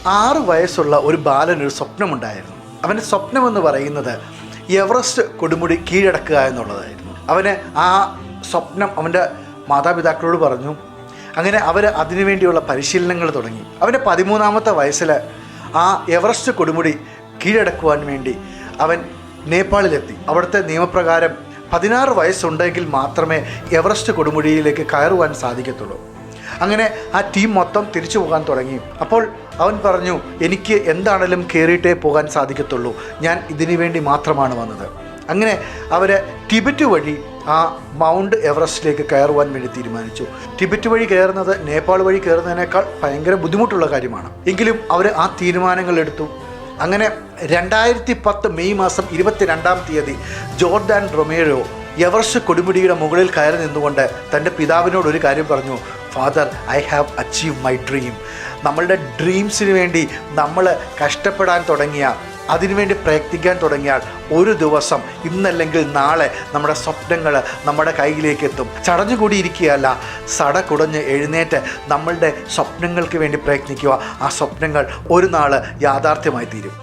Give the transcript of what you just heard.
6 വയസ്സുള്ള ഒരു ബാലനൊരു സ്വപ്നമുണ്ടായിരുന്നു. അവൻ്റെ സ്വപ്നമെന്ന് പറയുന്നത് എവറസ്റ്റ് കൊടുമുടി കീഴടക്കുക എന്നുള്ളതായിരുന്നു. അവന് ആ സ്വപ്നം അവൻ്റെ മാതാപിതാക്കളോട് പറഞ്ഞു. അങ്ങനെ അവർ അതിനുവേണ്ടിയുള്ള പരിശീലനങ്ങൾ തുടങ്ങി. അവൻ്റെ 13ാമത്തെ വയസ്സിൽ ആ എവറസ്റ്റ് കൊടുമുടി കീഴടക്കുവാൻ വേണ്ടി അവൻ നേപ്പാളിലെത്തി. അവിടുത്തെ നിയമപ്രകാരം 16 വയസ്സുണ്ടെങ്കിൽ മാത്രമേ എവറസ്റ്റ് കൊടുമുടിയിലേക്ക് കയറുവാൻ സാധിക്കത്തുള്ളൂ. അങ്ങനെ ആ ടീം മൊത്തം തിരിച്ചു പോകാൻ തുടങ്ങി. അപ്പോൾ അവൻ പറഞ്ഞു, എനിക്ക് എന്താണെങ്കിലും കയറിയിട്ടേ പോകാൻ സാധിക്കത്തുള്ളൂ, ഞാൻ ഇതിനു വേണ്ടി മാത്രമാണ് വന്നത്. അങ്ങനെ അവർ ടിബറ്റ് വഴി ആ മൗണ്ട് എവറസ്റ്റിലേക്ക് കയറുവാൻ വേണ്ടി തീരുമാനിച്ചു. ടിബറ്റ് വഴി കയറുന്നത് നേപ്പാൾ വഴി കയറുന്നതിനേക്കാൾ ഭയങ്കര ബുദ്ധിമുട്ടുള്ള കാര്യമാണ്. എങ്കിലും അവർ ആ തീരുമാനങ്ങൾ എടുത്തു. അങ്ങനെ 2010 മെയ് മാസം 22-ാം തീയതി ജോർദാൻ റൊമേറോ എവറസ്റ്റ് കൊടുമുടിയുടെ മുകളിൽ കയറി നിന്നുകൊണ്ട് തൻ്റെ പിതാവിനോട് ഒരു കാര്യം പറഞ്ഞു. Father, I have achieve my dream. നമ്മളുടെ ഡ്രീംസിന് വേണ്ടി നമ്മൾ കഷ്ടപ്പെടാൻ തുടങ്ങിയ, അതിനുവേണ്ടി പ്രയത്നിക്കാൻ തുടങ്ങിയാൽ ഒരു ദിവസം, ഇന്നല്ലെങ്കിൽ നാളെ നമ്മുടെ സ്വപ്നങ്ങൾ നമ്മുടെ കയ്യിലേക്ക് എത്തും. ചടഞ്ഞുകൂടിയിരിക്കുകയല്ല, സടകുടഞ്ഞ് എഴുന്നേറ്റ് നമ്മളുടെ സ്വപ്നങ്ങൾക്ക് വേണ്ടി പ്രയത്നിക്കുക. ആ സ്വപ്നങ്ങൾ ഒരു നാൾ യാഥാർത്ഥ്യമായി തീരും.